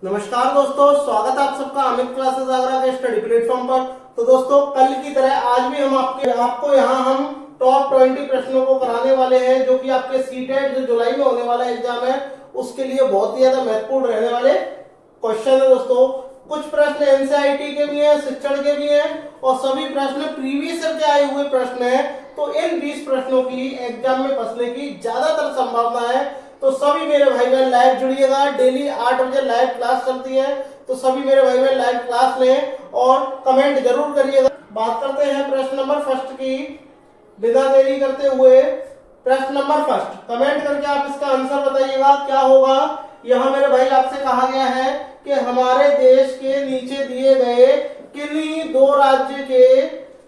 नमस्कार दोस्तों, स्वागत है आप सबका अमित क्लासेस आगरा के स्टडी प्लेटफॉर्म पर। तो दोस्तों, कल की तरह आज भी हम आपको यहाँ हम टॉप 20 प्रश्नों को कराने वाले हैं, जो कि आपके सीटेट जो जुलाई में होने वाला एग्जाम है उसके लिए बहुत ही ज्यादा महत्वपूर्ण रहने वाले क्वेश्चन है। दोस्तों, कुछ प्रश्न एनसीईआरटी के भी हैं, शिक्षण के भी हैं और सभी प्रश्न प्रीवियस ईयर के आए हुए प्रश्न हैं। तो इन 20 प्रश्नों की एग्जाम में फंसने की ज्यादातर संभावना है। तो सभी मेरे भाई बहन लाइव जुड़िएगा। डेली 8 बजे लाइव क्लास चलती है, तो सभी मेरे भाई बहन लाइव क्लास लें और कमेंट जरूर करिएगा। बात करते हैं प्रश्न नंबर फर्स्ट की, बिना देरी करते हुए। प्रश्न नंबर फर्स्ट, कमेंट करके आप इसका आंसर बताइएगा क्या होगा। यहाँ मेरे भाई आपसे कहा गया है कि हमारे देश के नीचे दिए गए किन्हीं दो राज्य के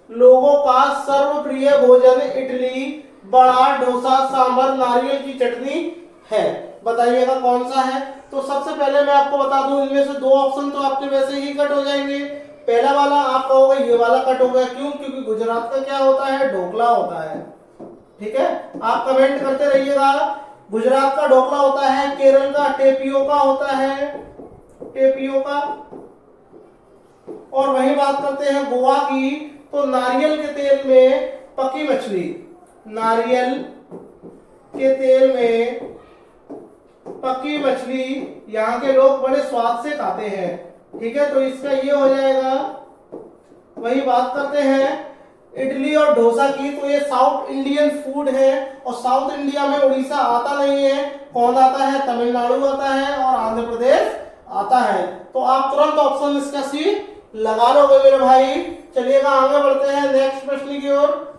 लोगों का सर्वप्रिय भोजन इडली, बड़ा, डोसा, सांभर, नारियल की चटनी है। बताइएगा कौन सा है। तो सबसे पहले मैं आपको बता दूं, इनमें से दो ऑप्शन तो आपके वैसे ही कट हो जाएंगे। पहला वाला आप कहोगे ये वाला कट हो गया, क्यों? क्योंकि गुजरात का क्या होता है, ढोकला होता है। ठीक है, आप कमेंट करते रहिएगा। गुजरात का ढोकला होता है, केरल का टेपियोका होता है, टेपियोका। और वही बात करते हैं गोवा की, तो नारियल के तेल में पकी मछली, नारियल के तेल में पकी मछली यहाँ के लोग बड़े स्वाद से खाते हैं। ठीक है, तो इसका ये हो जाएगा। वही बात करते हैं इडली और डोसा की, तो ये साउथ इंडियन फूड है और साउथ इंडिया में उड़ीसा आता नहीं है। कौन आता है? तमिलनाडु आता है और आंध्र प्रदेश आता है। तो आप तुरंत ऑप्शन इसका सी लगा लोगे मेरे भाई। चलिएगा आगे बढ़ते हैं नेक्स्ट प्रश्न की ओर।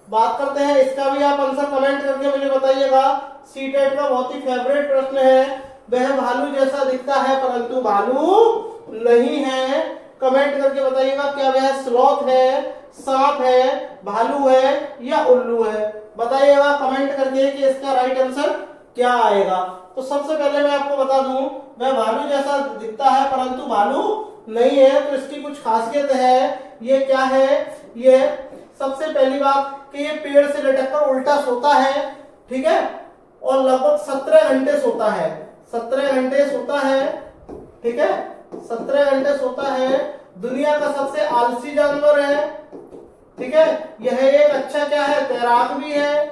बात करते हैं, इसका भी आप आंसर कमेंट करके मुझे बताइएगा। सीटेट का बहुत ही फेवरेट प्रश्न है, वह भालू जैसा दिखता है परंतु भालू नहीं है। कमेंट करके बताइएगा क्या वह स्लॉथ है, सांप है, भालू है या उल्लू है। बताइएगा कमेंट करके कि इसका राइट आंसर क्या आएगा। तो सबसे पहले मैं आपको बता दूं, वह भालू जैसा दिखता है परंतु भालू नहीं है। तो इसकी कुछ खासियत है। ये क्या है? ये सबसे पहली बात कि ये पेड़ से लटककर उल्टा सोता है। ठीक है, और लगभग 17 घंटे सोता है, 17 घंटे सोता है। ठीक है, 17 घंटे सोता है। दुनिया का सबसे आलसी जानवर है। ठीक है, यह एक अच्छा क्या है, तैराक भी है,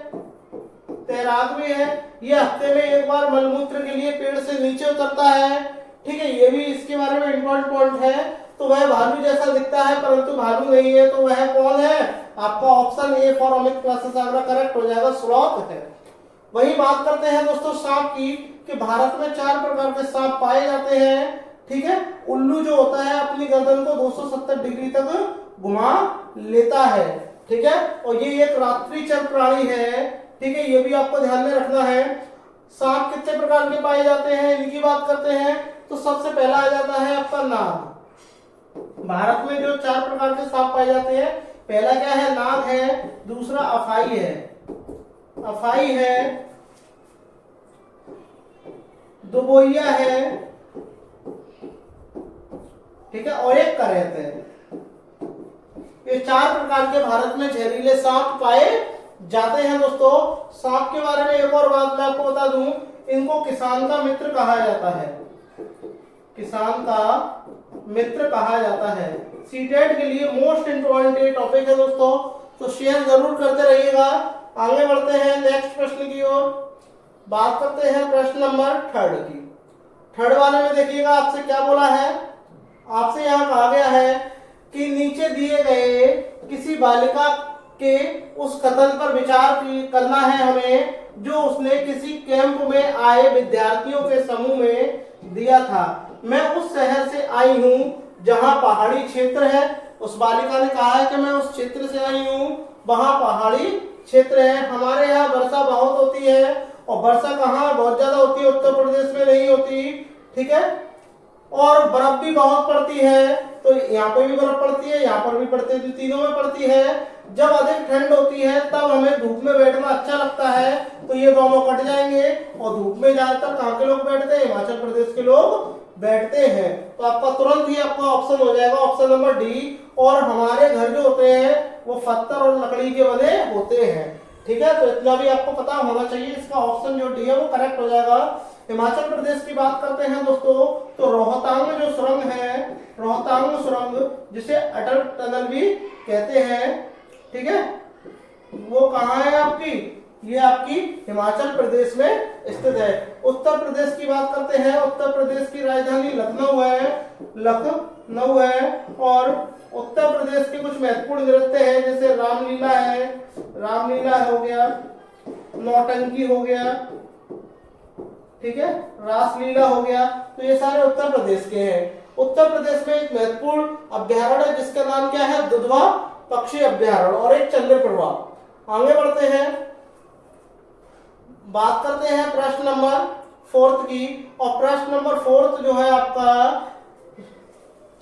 तैराक भी है। यह हफ्ते में एक बार मलमूत्र के लिए पेड़ से नीचे उतरता है। ठीक है, ये भी इसके बारे में इम्पोर्टेंट पॉइंट है। तो वह भालू जैसा दिखता है परंतु भालू नहीं है। तो वह कौन है? आपका option A for Amit classes Agra correct हो जाएगा, स्लॉथ है। वही बात करते हैं दोस्तों सांप की, कि भारत में 4 प्रकार के सांप पाए जाते हैं। ठीक है, उल्लू जो होता है अपनी गर्दन को 270 डिग्री तक घुमा लेता है। ठीक है, और ये एक रात्रिचर प्राणी है। ठीक है, ये भी आपको ध्यान में रखना है। सांप कितने प्रकार के पाए जाते हैं, इनकी बात करते हैं। तो सबसे पहला आ जाता है आपका नाग। भारत में जो 4 प्रकार के सांप पाए जाते हैं, पहला क्या है? नाग है। दूसरा अफाई है, अफाई है। दुबोइया है। ठीक है, और एक करैत है। ये 4 प्रकार के भारत में जहरीले सांप पाए जाते हैं। दोस्तों, सांप के बारे में एक और बात मैं आपको बता दूं, इनको किसान का मित्र कहा जाता है, किसान का मित्र कहा जाता है। सीटेट के लिए मोस्ट इंपॉर्टेंट टॉपिक है दोस्तों, तो शेयर जरूर करते रहिएगा। आगे बढ़ते हैं नेक्स्ट प्रश्न की ओर। बात करते हैं प्रश्न नंबर 3 की। 3 वाले में देखिएगा आपसे क्या बोला है। आपसे यहाँ कहा गया है कि नीचे दिए गए किसी बालिका के उस कथन पर विचार करना है हमें, जो उसने किसी कैंप में आए विद्यार्थियों के समूह में दिया था। मैं उस शहर से आई हूँ जहाँ पहाड़ी क्षेत्र है। उस बालिका ने कहा है कि मैं उस क्षेत्र से आई हूँ, वहाँ पहाड़ी क्षेत्र है। हमारे यहाँ वर्षा बहुत होती है, और वर्षा कहाँ बहुत ज्यादा होती है, उत्तर प्रदेश में नहीं होती। ठीक है, और बर्फ भी बहुत पड़ती है। तो यहाँ पे भी बर्फ पड़ती है, यहाँ पर भी पड़ती है, तीनों में पड़ती है। जब अधिक ठंड होती है तब हमें धूप में बैठना अच्छा लगता है। तो ये दोनों कट जाएंगे, और धूप में ज्यादातर कहाँ के लोग बैठते हैं? हिमाचल प्रदेश के लोग बैठते हैं। तो आपका तुरंत ही आपका ऑप्शन हो जाएगा, ऑप्शन नंबर डी। और हमारे घर जो होते हैं वो पत्थर और लकड़ी के बने होते हैं। ठीक है, तो इतना भी आपको पता होना चाहिए। इसका ऑप्शन जो डी है वो करेक्ट हो जाएगा। हिमाचल प्रदेश की बात करते हैं दोस्तों, तो रोहतांग जो सुरंग है, रोहतांग सुरंग, जिसे अटल टनल भी कहते हैं, ठीक है, वो कहाँ है आपकी, ये आपकी हिमाचल प्रदेश में स्थित है। उत्तर प्रदेश की बात करते हैं, उत्तर प्रदेश की राजधानी लखनऊ है, लखनऊ है। और उत्तर प्रदेश के कुछ महत्वपूर्ण नृत्य हैं, जैसे रामलीला है, रामलीला हो गया, नौटंकी हो गया, ठीक है, रासलीला हो गया, तो ये सारे उत्तर प्रदेश के हैं। उत्तर प्रदेश में एक महत्वपूर्ण अभ्यारण्य है जिसका नाम क्या है, दुधवा पक्षी अभ्यारण्य, और एक चंद्रप्रभा। आगे बढ़ते हैं, बात करते हैं प्रश्न नंबर 4 की। और प्रश्न नंबर 4 जो है आपका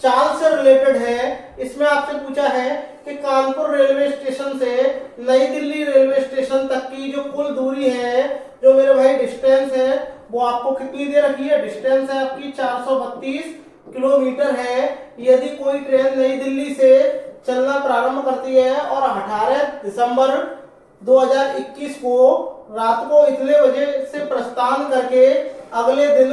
चाल से रिलेटेड है। इसमें आपसे पूछा है कि कानपुर रेलवे स्टेशन से नई दिल्ली रेलवे स्टेशन तक की जो कुल दूरी है, जो मेरे भाई डिस्टेंस है, वो आपको कितनी दे रखी है, डिस्टेंस है आपकी 432 किलोमीटर है। यदि कोई ट्रेन नई दिल्ली से चलना प्रारंभ करती है और 18 दिसंबर 2021 को रात को इतने बजे से प्रस्थान करके अगले दिन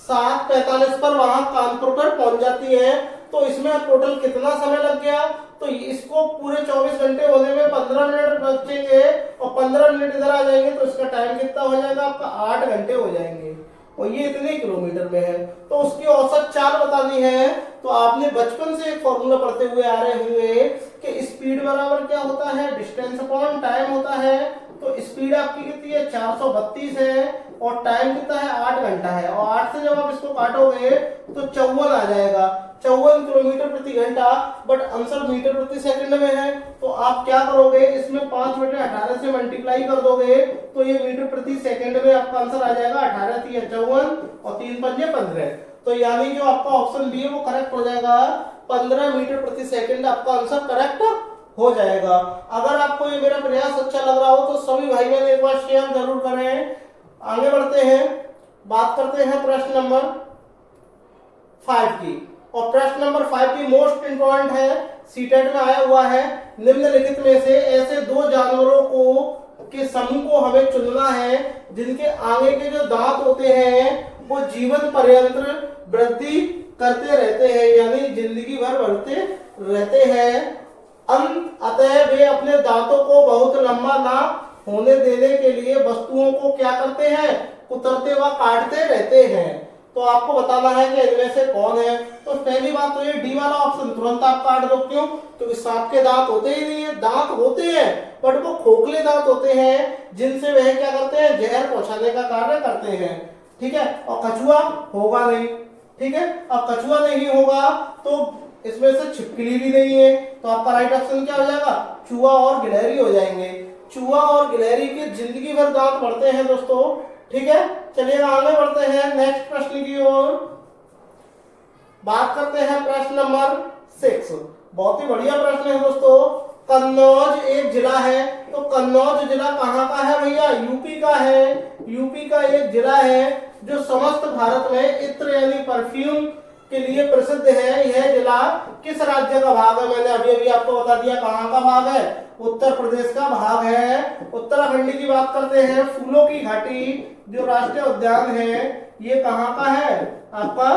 7:45 पर वहां कानपुर पर पहुंच जाती है, तो इसमें टोटल कितना समय लग गया, तो इसको पूरे 24 घंटे होने में 15 मिनट बचेंगे, और 15 मिनट इधर आ जाएंगे तो इसका टाइम कितना हो जाएगा आपका, 8 घंटे हो जाएंगे। और ये इतने किलोमीटर में है, तो उसकी औसत चाल बतानी है। तो आपने बचपन से एक फॉर्मूला पढ़ते हुए आ रहे होंगे कि स्पीड बराबर क्या होता है, डिस्टेंस अपॉन टाइम होता है। तो स्पीड आपकी कितनी है, 432 है, और टाइम कितना है, 8 घंटा है। और 8 से जब आप इसको काटोगे तो 54 आ जाएगा, 54 किलोमीटर प्रति घंटा। बट आंसर मीटर प्रति सेकंड में है, तो आप क्या करोगे, इसमें 5/18 से मल्टीप्लाई कर दोगे, तो ये मीटर प्रति सेकंड में आपका आंसर आ जाएगा 18 × 54 और 3 × 5 = 15। तो यानी जो आपका ऑप्शन बी है वो करेक्ट हो जाएगा, 15 मीटर प्रति सेकंड आपका आंसर करेक्ट हो जाएगा। अगर आपको ये मेरा प्रयास अच्छा लग रहा हो तो सभी भाई बहन एक बार शेयर जरूर करें। आगे बढ़ते हैं, बात करते हैं प्रश्न नंबर 5 की। और प्रश्न नंबर 5 की मोस्ट इंपॉर्टेंट है, सीटेट में आया हुआ है। निम्नलिखित में से ऐसे 2 जानवरों को के समूह को हमें चुनना है जिनके आगे के जो दांत होते हैं वो जीवन पर्यंत वृद्धि करते रहते हैं, यानी जिंदगी भर बढ़ते रहते हैं। अतः वे अपने दांतों को बहुत लंबा ना होने देने के लिए वस्तुओं को क्या करते हैं, कुतरते व काटते रहते हैं। तो आपको बताना है कि इनमें से कौन है। तो पहली बात तो ये डी वाला ऑप्शन तुरंत आप काट दो, क्यों, क्योंकि सांप के दांत होते ही नहीं है, दांत होते हैं बट वो खोखले दांत होते हैं जिनसे वह क्या करते हैं, जहर पहुंचाने का कार्य करते हैं, ठीक है। और कछुआ होगा नहीं, ठीक है। अब कछुआ नहीं होगा तो इसमें से छिपकली भी नहीं है, तो आपका राइट ऑप्शन क्या हो जाएगा, चूहा और गिलहरी हो जाएंगे। चूहा और गिलहरी के जिंदगी भर दांत बढ़ते हैं दोस्तों, ठीक है। चलिए आगे बढ़ते हैं नेक्स्ट प्रश्न की ओर। बात करते हैं प्रश्न नंबर 6। बहुत ही बढ़िया प्रश्न है दोस्तों। कन्नौज एक जिला है, तो कन्नौज जिला कहाँ का है भैया, यूपी का है। यूपी का एक जिला है जो समस्त भारत में इत्र यानी परफ्यूम के लिए प्रसिद्ध है। यह जिला किस राज्य का भाग है, मैंने अभी अभी आपको बता दिया कहाँ का भाग है, उत्तर प्रदेश का भाग है। उत्तराखंड की बात करते हैं, फूलों की घाटी जो राष्ट्रीय उद्यान है ये कहाँ का है, आपका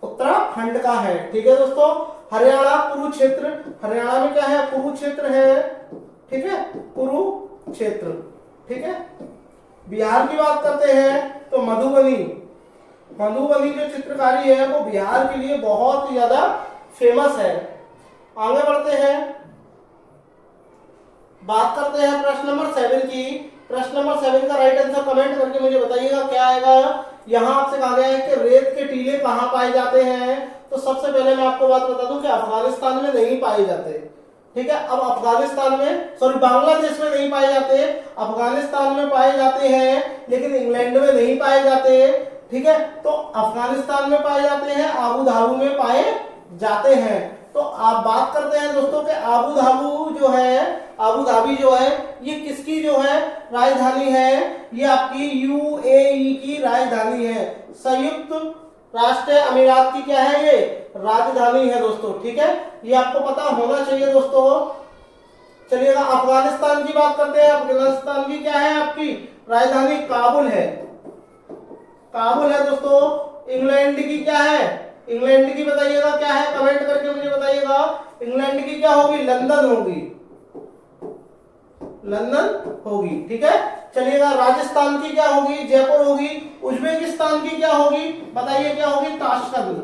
उत्तराखंड का है, ठीक है दोस्तों। हरियाणा कुरुक्षेत्र, हरियाणा में क्या है, कुरुक्षेत्र है, ठीक है, कुरुक्षेत्र, ठीक है। बिहार की बात करते हैं तो मधुबनी, मधुबनी जो चित्रकारी है वो बिहार के लिए बहुत ही ज्यादा फेमस है। आगे बढ़ते हैं, बात करते हैं प्रश्न नंबर 7 की। प्रश्न नंबर 7 का राइट आंसर कमेंट करके मुझे बताइएगा क्या आएगा। यहाँ आपसे कहा गया है कि रेत के टीले कहाँ पाए जाते हैं। तो सबसे पहले मैं आपको बात बता दूं कि अफगानिस्तान में नहीं पाए जाते, ठीक है। अब अफगानिस्तान में, सॉरी बांग्लादेश में नहीं पाए जाते, अफगानिस्तान में पाए जाते हैं, लेकिन इंग्लैंड में नहीं पाए जाते, ठीक है। तो अफगानिस्तान में पाए जाते हैं, आबू धाबी में पाए जाते हैं। तो आप बात करते हैं दोस्तों कि आबू धाबी जो है, आबू धाबी जो है ये किसकी जो है राजधानी है, ये आपकी यूएई की राजधानी है। संयुक्त राष्ट्र अमीरात की क्या है, ये राजधानी है दोस्तों, ठीक है। ये आपको पता होना चाहिए दोस्तों। चलिएगा अफगानिस्तान की बात करते हैं। अफगानिस्तान की क्या है आपकी राजधानी, काबुल है, काबुल है दोस्तों। इंग्लैंड की क्या है, इंग्लैंड की बताइएगा क्या है, कमेंट करके मुझे बताइएगा। इंग्लैंड की क्या होगी, लंदन होगी, लंदन होगी, ठीक है। चलिएगा, राजस्थान की क्या होगी, जयपुर होगी। उज्बेकिस्तान की क्या होगी, बताइए क्या होगी, ताशकंद,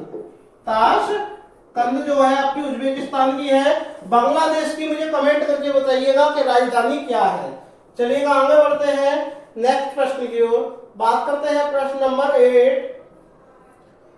ताशकंद जो है आपकी उज्बेकिस्तान की है। बांग्लादेश की मुझे कमेंट करके बताइएगा कि राजधानी क्या है। चलिएगा आगे बढ़ते हैं नेक्स्ट प्रश्न की ओर, बात करते हैं प्रश्न नंबर 8।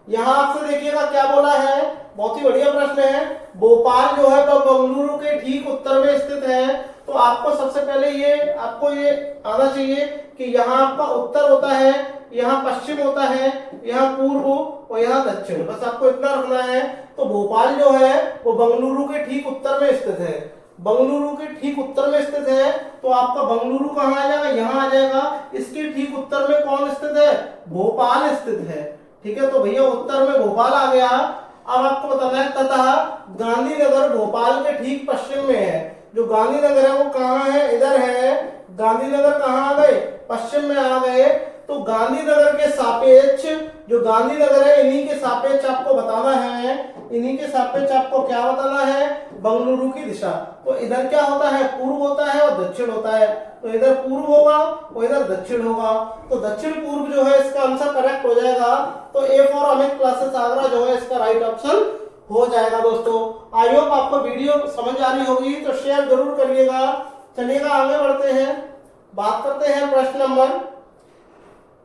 यहां आपसे देखिएगा क्या बोला है, बहुत ही बढ़िया प्रश्न है। भोपाल जो है वह बेंगलुरु के ठीक उत्तर में स्थित है। तो आपको सबसे पहले ये आपको ये आना चाहिए कि यहाँ आपका उत्तर होता है, यहाँ पश्चिम होता है, यहाँ पूर्व और यहाँ दक्षिण, बस आपको इतना रखना है। तो भोपाल जो है वो बेंगलुरु के ठीक उत्तर में स्थित है, बेंगलुरु के ठीक उत्तर में स्थित है। तो आपका बेंगलुरु कहाँ आ जाएगा, यहाँ आ जाएगा। इसके ठीक उत्तर में कौन स्थित है, भोपाल स्थित है, ठीक है। तो भैया उत्तर में भोपाल आ गया। अब आपको बताना है तथा गांधीनगर भोपाल के ठीक पश्चिम में है। जो गांधीनगर है वो कहाँ है, इधर है। गांधीनगर कहाँ आ गए, पश्चिम में आ गए। तो गांधीनगर के सापेक्ष, जो गांधीनगर है इन्हीं के सापेक्ष आपको बताना है, इन्हीं के सापेक्ष आपको क्या बताना है, बेंगलुरु की दिशा। तो इधर क्या होता है, पूर्व होता है और दक्षिण होता है। तो इधर पूर्व होगा और इधर दक्षिण होगा। तो दक्षिण पूर्व जो है इसका आंसर करेक्ट हो जाएगा। तो A for Amit classes Agra जो है इसका राइट ऑप्शन हो जाएगा। दोस्तों आई होप आपको वीडियो समझ आ रही होगी, तो शेयर जरूर करिएगा। चलिएगा आगे बढ़ते हैं, बात करते हैं प्रश्न नंबर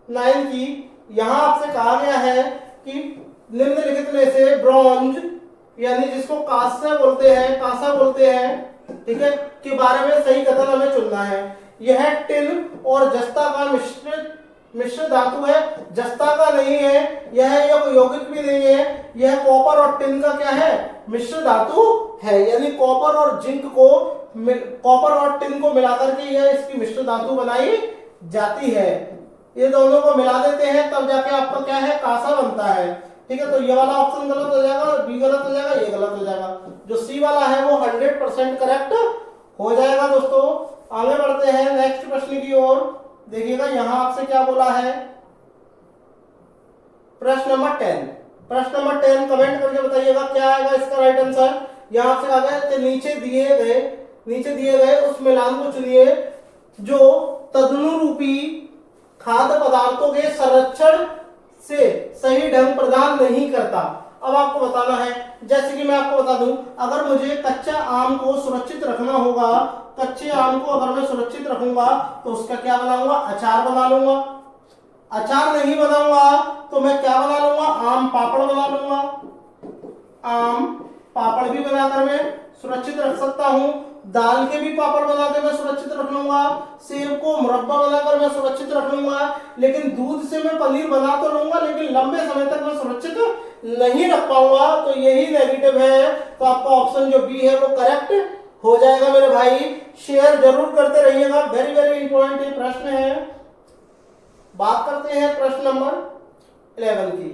9 की। यहां आपसे कहा गया है कि निम्नलिखित में से ब्रॉन्ज यानी जिसको कांसा बोलते हैं, कांसा बोलते हैं, ठीक है, के बारे में सही कथन हमें चुनना है। यह टिन और जस्ता का मिश्र धातु है, जस्ता का नहीं है, यह यौगिक भी नहीं है, यह कॉपर और टिन का क्या है, मिश्र धातु है। यानी कॉपर और जिंक को, कॉपर और टिन को मिलाकर के यह इसकी मिश्र धातु बनाई जाती है। ये दोनों को मिला देते हैं तब जाके आपका क्या है, कांसा बनता है, ठीक है। तो ये वाला ऑप्शन गलत हो जाएगा, बी गलत हो जाएगा, ये गलत हो जाएगा। जो सी वाला है वो 100% करेक्ट हो जाएगा। दोस्तों आगे बढ़ते हैं नेक्स्ट प्रश्न की ओर। देखिएगा यहां आपसे क्या बोला है, प्रश्न नंबर 10। प्रश्न नंबर 10 कमेंट करके बताइएगा क्या आएगा इसका राइट आंसर। यहां से आ गया, नीचे दिए गए उस मिलान को चुनिए जो तदनुरूपी खाद्य पदार्थों के संरक्षण से सही ढंग प्रदान नहीं करता। अब आपको बताना है, जैसे कि मैं आपको बता दूं, अगर मुझे कच्चा आम को सुरक्षित रखना होगा, कच्चे आम को अगर मैं सुरक्षित रखूंगा तो उसका क्या बनाऊंगा, अचार बना लूंगा। अचार नहीं बनाऊंगा तो मैं क्या बना लूंगा, आम पापड़ बना लूंगा। आम पापड़ भी बनाकर मैं सुरक्षित रख सकता हूं। दाल के भी पापड़ बना के मैं सुरक्षित रख लूंगा। सेब को मुरब्बा बनाकर मैं सुरक्षित रख लूंगा। लेकिन दूध से मैं पनीर बना तो लूंगा, लेकिन लंबे समय तक मैं सुरक्षित नहीं रख पाऊंगा। तो यही नेगेटिव है। तो आपका ऑप्शन जो बी है वो करेक्ट हो जाएगा मेरे भाई। शेयर जरूर करते रहिएगा, वेरी वेरी इंपॉर्टेंट ये प्रश्न है। बात करते हैं प्रश्न नंबर 11 की।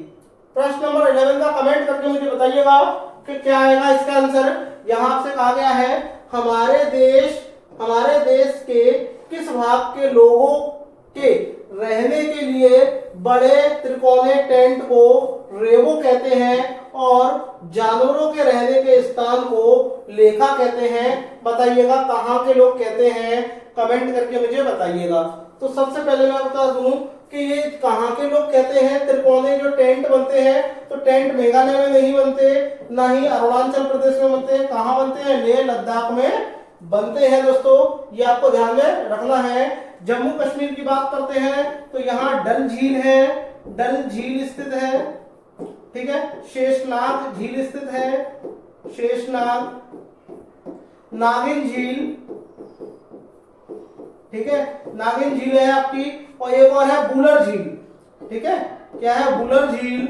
प्रश्न नंबर 11 का कमेंट करके मुझे बताइएगा कि क्या आएगा इसका आंसर। यहां आपसे कहा गया है हमारे देश के किस भाग के लोगों के रहने के लिए बड़े त्रिकोणीय टेंट को रेबो कहते हैं और जानवरों के रहने के स्थान को लेखा कहते हैं। बताइएगा कहां के लोग कहते हैं, कमेंट करके मुझे बताइएगा। तो सबसे पहले मैं बता दूं कि ये कहां के लोग कहते हैं। त्रिकोणीय जो टेंट बनते हैं, तो टेंट मेघालय में नहीं बनते, ना ही अरुणाचल प्रदेश में बनते हैं। कहां बनते हैं, लेह लद्दाख में बनते हैं। दोस्तों ये आपको ध्यान में रखना है। जम्मू कश्मीर की बात करते हैं तो यहाँ डल झील है, डल झील स्थित है, ठीक है। शेषनाग झील स्थित है, शेषनाग, नागिन झील, ठीक है, नागिन झील है आपकी। और एक और है बुलर झील, ठीक है। क्या है, बुलर झील।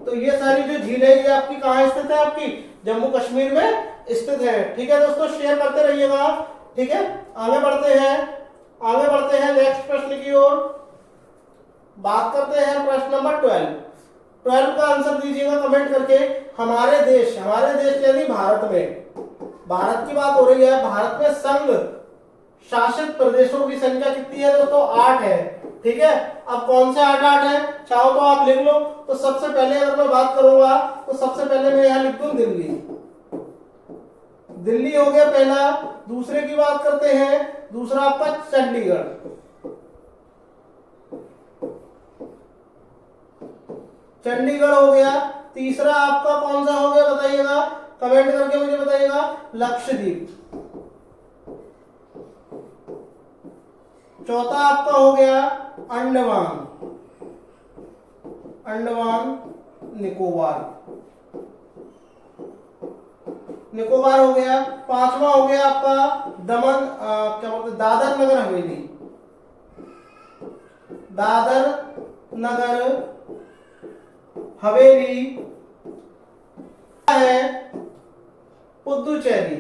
तो ये सारी जो झील है ये आपकी कहां स्थित है, आपकी जम्मू कश्मीर में स्थित है, ठीक है। दोस्तों शेयर करते रहिएगा, ठीक है। आगे बढ़ते हैं नेक्स्ट प्रश्न की ओर। बात करते हैं प्रश्न नंबर 12 का आंसर दीजिएगा कमेंट करके। हमारे देश यानी भारत में, भारत की बात हो रही है। भारत में संघ शासित प्रदेशों की संख्या कितनी है दोस्तों, 8 है, ठीक है, अब कौन से 8 है, चाहो तो आप लिख लो। तो सबसे पहले अगर मैं बात करूंगा तो सबसे पहले मैं यहां लिख दूं दिल्ली। दिल्ली हो गया पहला। दूसरे की बात करते हैं, दूसरा आपका चंडीगढ़। चंडीगढ़ हो गया। तीसरा आपका कौन सा हो गया बताइएगा, कमेंट करके मुझे बताइएगा। लक्षद्वीप। चौथा आपका हो गया अंडमान, अंडमान निकोबार, निकोबार हो गया। पांचवा हो गया आपका दमन, क्या बोलते हैं, दादर नगर हवेली, दादर नगर हवेली है। पुदुचेरी,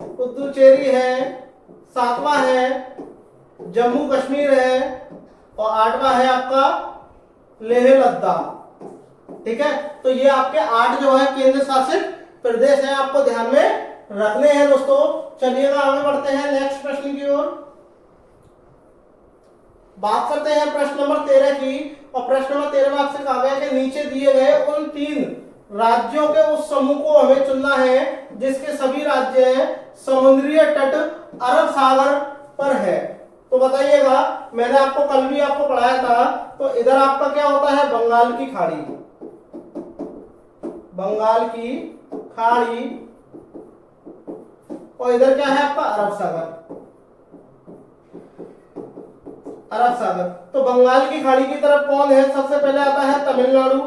पुदुचेरी है। सातवां है जम्मू कश्मीर है। और आठवां है आपका लेह लद्दाख। ठीक है, तो ये आपके 8 जो है केंद्र शासित प्रदेश है, आपको ध्यान में रखने हैं दोस्तों। चलिएगा आगे बढ़ते हैं नेक्स्ट प्रश्न की ओर। बात करते हैं प्रश्न नंबर 13 की। और प्रश्न नंबर 13 में आपसे कहा गया कि नीचे दिए गए उन 3 राज्यों के उस समूह को हमें चुनना है जिसके सभी राज्य समुद्रीय तट अरब सागर पर है। तो बताइएगा, मैंने आपको कल भी आपको पढ़ाया था, तो इधर आपका क्या होता है, बंगाल की खाड़ी, बंगाल की खाड़ी, और इधर क्या है आपका अरब सागर, अरब सागर। तो बंगाल की खाड़ी की तरफ कौन है, सबसे पहले आता है तमिलनाडु,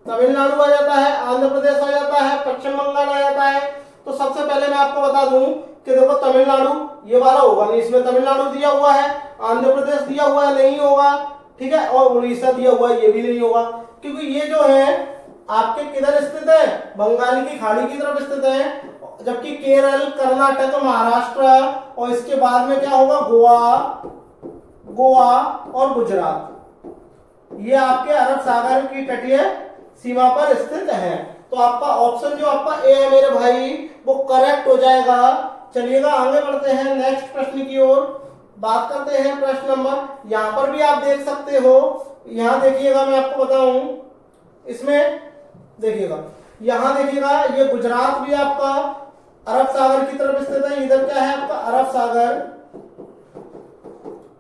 तमिलनाडु आ जाता है, आंध्र प्रदेश आ जाता है, पश्चिम बंगाल आ जाता है। तो सबसे पहले मैं आपको बता दूं कि देखो तमिलनाडु ये वाला होगा नहीं, इसमें तमिलनाडु दिया हुआ है, आंध्र प्रदेश दिया हुआ है नहीं होगा, ठीक है, और उड़ीसा दिया हुआ है ये भी नहीं होगा, क्योंकि ये जो है आपके किधर स्थित है, बंगाल की खाड़ी की तरफ स्थित है। जबकि केरल, कर्नाटक, महाराष्ट्र और इसके बाद में क्या होगा, गोवा, गोवा और गुजरात, ये आपके अरब सागर की तटीय सीमा पर स्थित है। तो आपका ऑप्शन जो आपका ए है मेरे भाई, वो करेक्ट हो जाएगा। चलिएगा आगे बढ़ते हैं नेक्स्ट प्रश्न की ओर। बात करते हैं प्रश्न नंबर, यहां पर भी आप देख सकते हो, यहां देखिएगा मैं आपको बताऊं, इसमें देखिएगा, यहां देखिएगा ये गुजरात भी आपका अरब सागर की तरफ स्थित है। इधर क्या है आपका अरब सागर,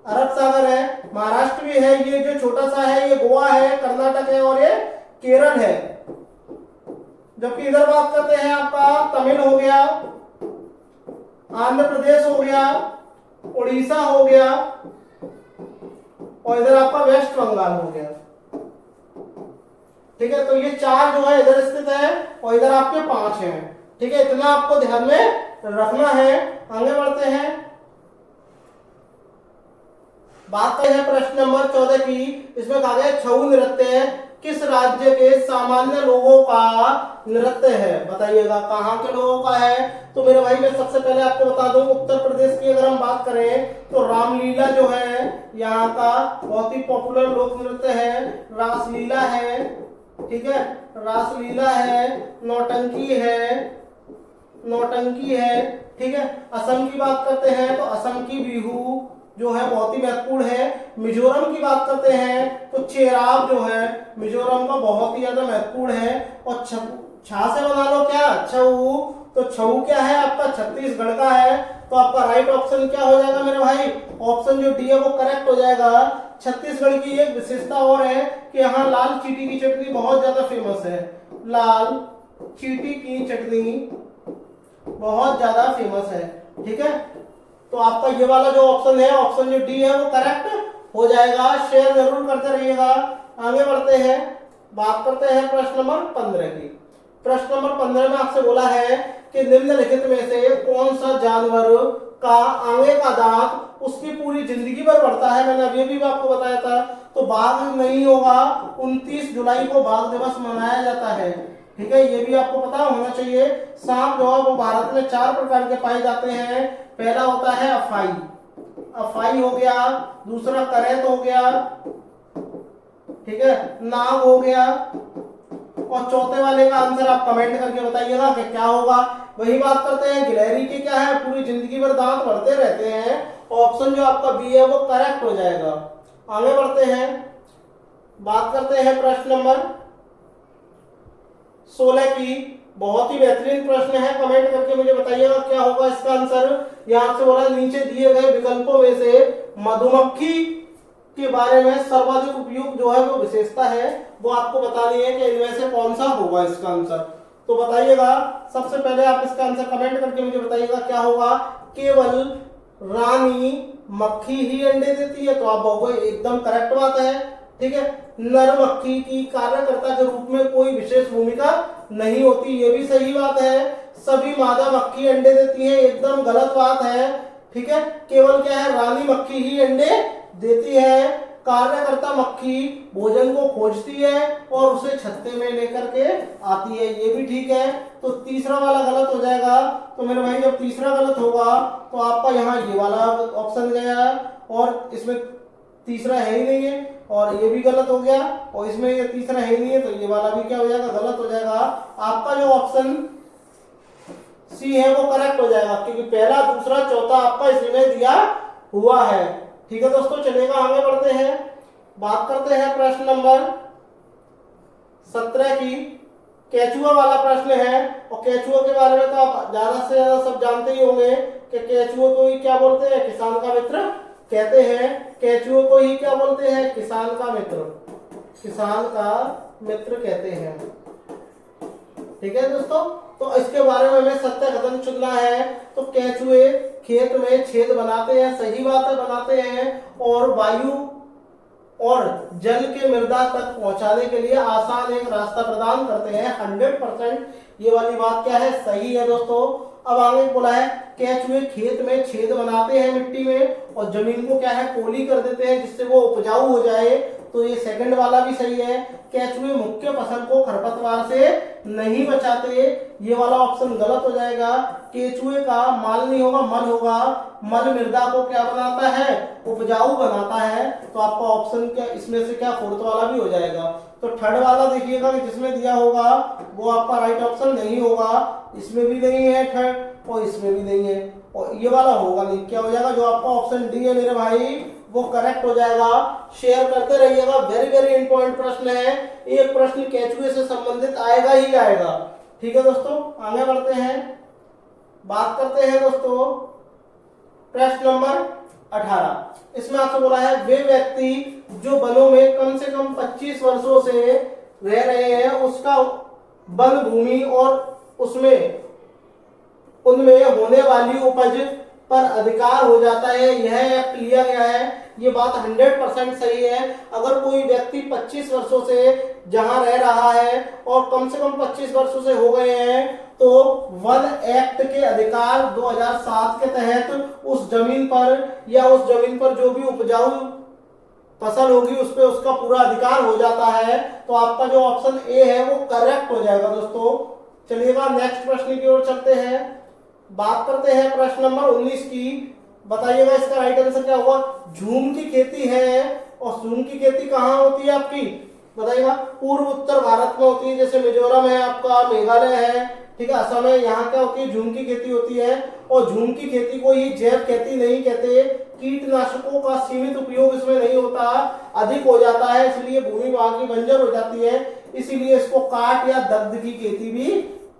अरब सागर है। महाराष्ट्र भी है, ये जो छोटा सा है ये गोवा है, कर्नाटक है और ये केरल है। जबकि इधर बात करते हैं आपका तमिल हो गया, आंध्र प्रदेश हो गया, उड़ीसा हो गया और इधर आपका वेस्ट बंगाल हो गया। ठीक है, तो ये 4 जो है इधर स्थित है और इधर आपके 5 हैं। ठीक है, इतना आपको ध्यान में रखना है। आगे बढ़ते हैं, बात करते हैं प्रश्न नंबर 14 की। इसमें कहा गया छऊ नृत्य किस राज्य के सामान्य लोगों का नृत्य है, बताइएगा कहां के लोगों का है। तो मेरे भाई मैं सबसे पहले आपको बता दूं, उत्तर प्रदेश की अगर हम बात करें तो रामलीला जो है यहाँ का बहुत ही पॉपुलर लोक नृत्य है, रासलीला है, ठीक है, रासलीला है, नौटंकी है, नौटंकी है, ठीक है। असम की बात करते हैं तो असम की बिहू जो है बहुत ही महत्वपूर्ण है। मिजोरम की बात करते हैं तो चेराव जो है मिजोरम का बहुत ही ज्यादा महत्वपूर्ण है। और छा से बना लो क्या, छऊ, तो छऊ क्या है आपका छत्तीसगढ़ का है। तो आपका राइट ऑप्शन क्या हो जाएगा मेरे भाई, ऑप्शन जो डी है वो करेक्ट हो जाएगा। छत्तीसगढ़ की एक विशेषता और है कि यहाँ लाल चीटी की चटनी बहुत ज्यादा फेमस है, लाल चीटी की चटनी बहुत ज्यादा फेमस है। ठीक है, तो आपका ये वाला जो ऑप्शन है, ऑप्शन जो डी है वो करेक्ट हो जाएगा। शेयर जरूर करते रहिएगा। आगे बढ़ते हैं, बात करते हैं प्रश्न नंबर 15 की। प्रश्न नंबर 15 में आपसे बोला है कि निम्नलिखित में से कौन सा जानवर का आगे का दांत उसकी पूरी जिंदगी भर बढ़ता है। मैंने अभी भी आपको बताया था। तो बाघ नहीं होगा, 29 जुलाई को बाघ दिवस मनाया जाता है। ठीक है, ये भी आपको पता होना चाहिए। सांप जो है वो भारत में 4 प्रकार के पाए जाते हैं। पहला होता है अफाई, अफाई हो गया, दूसरा करैत हो गया, ठीक है, नाग हो गया, और चौथे वाले का आंसर आप कमेंट करके बताइएगा कि क्या होगा। वही बात करते हैं, गिलहरी के क्या है, पूरी जिंदगी भर दांत बढ़ते रहते हैं। ऑप्शन जो आपका बी है वो करेक्ट हो जाएगा। आगे बढ़ते हैं, बात करते हैं प्रश्न नंबर 16 की। बहुत ही बेहतरीन प्रश्न है, कमेंट करके मुझे बताइएगा क्या होगा इसका आंसर। यहां से बोला नीचे दिए गए विकल्पों में से मधुमक्खी के बारे में सर्वाधिक उपयुक्त जो है वो विशेषता है वो आपको बतानी है कि इनमें से कौन सा होगा इसका आंसर। तो बताइएगा, सबसे पहले आप इसका आंसर कमेंट करके मुझे बताइएगा क्या होगा। केवल रानी मक्खी ही अंडे देती है, तो आप बोलोगे एकदम करेक्ट बात है। ठीक है, नर मक्खी की कार्यकर्ता के रूप में कोई विशेष भूमिका नहीं होती, ये भी सही बात है। सभी मादा मक्खी अंडे देती है, एकदम गलत बात है। ठीक है, केवल क्या है, रानी मक्खी ही अंडे देती है। कार्यकर्ता मक्खी भोजन को खोजती है और उसे छत्ते में लेकर के आती है, ये भी ठीक है। तो तीसरा वाला गलत हो जाएगा। तो मेरे भाई जब तीसरा गलत होगा तो आपका यहाँ ये वाला ऑप्शन गया और इसमें तीसरा है ही नहीं है, और ये भी गलत हो गया, और इसमें ये तीसरा है ही नहीं है, तो ये वाला भी क्या हो जाएगा, गलत हो जाएगा। आपका जो ऑप्शन सी है वो करेक्ट हो जाएगा, क्योंकि पहला दूसरा चौथा आपका इसमें दिया हुआ है। ठीक है दोस्तों, चलेगा, आगे बढ़ते हैं, बात करते हैं प्रश्न नंबर 17 की। केचुआ वाला प्रश्न है, और केचुआ के बारे में तो आप ज्यादा से ज्यादा सब जानते ही होंगे कि केचुआ को ही क्या बोलते हैं, किसान का मित्र कहते हैं। केचुआ को ही क्या बोलते हैं, किसान का मित्र, किसान का मित्र कहते हैं। ठीक है दोस्तों, तो इसके बारे में हमें सत्य कथन चुनना है। तो केचुए खेत में छेद बनाते हैं, सही बात है, बनाते हैं, और वायु और जल के मृदा तक पहुंचाने के लिए आसान एक रास्ता प्रदान करते हैं। 100% ये वाली बात क्या है, सही है दोस्तों। अब आगे बोला है केचुए खेत में छेद बनाते हैं मिट्टी में, और जमीन को क्या है, पोली कर देते हैं जिससे वो उपजाऊ हो जाए, तो ये सेकंड वाला भी सही है। केचुए मुख्य फसल को खरपतवार से नहीं बचाते, ये वाला ऑप्शन गलत हो जाएगा। केचुए का माल नहीं होगा, मल होगा, मल मृदा को क्या बनाता है, उपजाऊ बनाता है। तो आपका ऑप्शन क्या इसमें से क्या फोर्थ वाला भी हो जाएगा। तो थर्ड वाला देखिएगा कि जिसमें दिया होगा वो आपका राइट ऑप्शन नहीं होगा, इसमें भी नहीं है थर्ड, और इसमें भी नहीं है, और ये वाला होगा नहीं। क्या हो जाएगा, जो आपका ऑप्शन डी है मेरे भाई वो करेक्ट हो जाएगा। शेयर करते रहिएगा, वेरी वेरी इंपॉर्टेंट प्रश्न है, एक प्रश्न केचुए से संबंधित आएगा ही आएगा। ठीक है दोस्तों, आगे बढ़ते हैं, बात करते हैं दोस्तों प्रश्न नंबर 18। इसमें आपसे बोला है वे व्यक्ति जो वनों में कम से कम 25 वर्षों से रह रहे हैं उसका वन भूमि और उनमें होने वाली उपज पर अधिकार हो जाता है, यह एक्ट लिया गया है। ये बात 100% सही है। अगर कोई व्यक्ति 25 वर्षों से जहां रह रहा है और कम से कम 25 वर्षों से हो गए हैं, तो वन एक्ट के अधिकार 2007 के तहत उस जमीन पर या उस जमीन पर जो भी उपजाऊ फसल होगी उस पर उसका पूरा अधिकार हो जाता है। तो आपका जो ऑप्शन ए है वो करेक्ट हो जाएगा दोस्तों। चलिएगा नेक्स्ट प्रश्न की ओर चलते हैं, बात करते हैं प्रश्न नंबर 19 की। बताइएगा इसका राइट आंसर क्या होगा। झूम की खेती है, और झूम की खेती कहाँ होती है आपकी, बताइएगा। पूर्व उत्तर भारत में होती है, जैसे मिजोरम है आपका, मेघालय है, ठीक है, असम है, यहाँ क्या होती है, झूम की खेती होती है। और झूम की खेती को ही जैव खेती नहीं कहते। कीटनाशकों का सीमित उपयोग इसमें नहीं होता, अधिक हो जाता है, इसलिए भूमि वहां की बंजर हो जाती है, इसीलिए इसको काट या दग्ध की खेती भी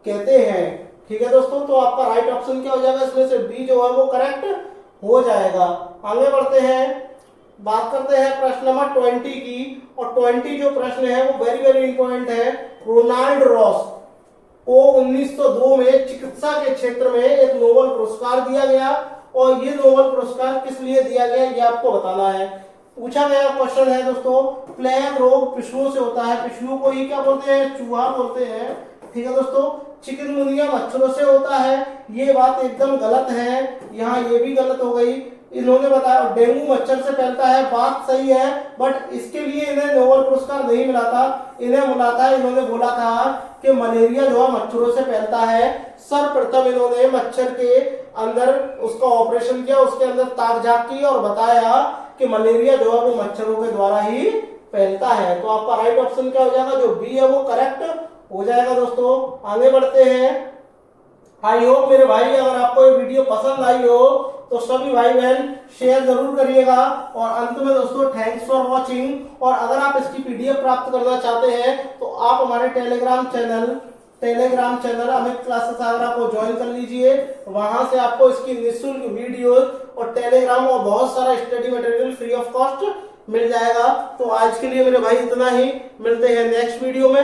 कहते हैं। ठीक है दोस्तों, तो आपका राइट ऑप्शन क्या हो जाएगा, इसमें से बी जो है वो करेक्ट हो जाएगा। आगे बढ़ते हैं, बात करते हैं प्रश्न नंबर 20 की। और 20 जो प्रश्न है वो वेरी वेरी इंपॉर्टेंट है। रोनाल्ड रॉस को 1902 में चिकित्सा के क्षेत्र में एक नोबेल पुरस्कार दिया गया, और ये नोबेल पुरस्कार किस लिए दिया गया ये आपको बताना है। पूछा गया क्वेश्चन है दोस्तों, प्लेग रोग पिशुओं से होता है, पिशुओं को ही क्या बोलते हैं, चूहा बोलते हैं। ठीक है दोस्तों, चिकनगुनिया मच्छरों से होता है, ये बात एकदम गलत है, यहाँ ये भी गलत हो गई। इन्होंने बताया डेंगू मच्छर से फैलता है, बात सही है, बट इसके लिए इन्हें नोबेल पुरस्कार नहीं मिला था। इन्हें मिला था, इन्होंने बोला था कि मलेरिया जो है मच्छरों से फैलता है। सर्वप्रथम इन्होंने मच्छर के अंदर उसका ऑपरेशन किया, उसके अंदर ताक झाक की और बताया कि मलेरिया जो है वो मच्छरों के द्वारा ही फैलता है। तो आपका राइट ऑप्शन क्या हो जाएगा, जो बी है वो करेक्ट हो जाएगा दोस्तों। आगे बढ़ते हैं, आई होप मेरे भाई अगर आपको ये वीडियो पसंद आई हो तो सभी भाई बहन शेयर जरूर करिएगा। और अंत में दोस्तों थैंक्स फॉर वॉचिंग। और अगर आप इसकी पीडीएफ प्राप्त करना चाहते हैं तो आप हमारे Telegram channel Amit classes Agra को ज्वाइन कर लीजिए। वहां से आपको इसकी निःशुल्क वीडियोस और टेलीग्राम और बहुत सारा study material free of cost मिल जाएगा। तो आज के लिए मेरे भाई इतना ही, मिलते हैं नेक्स्ट वीडियो में।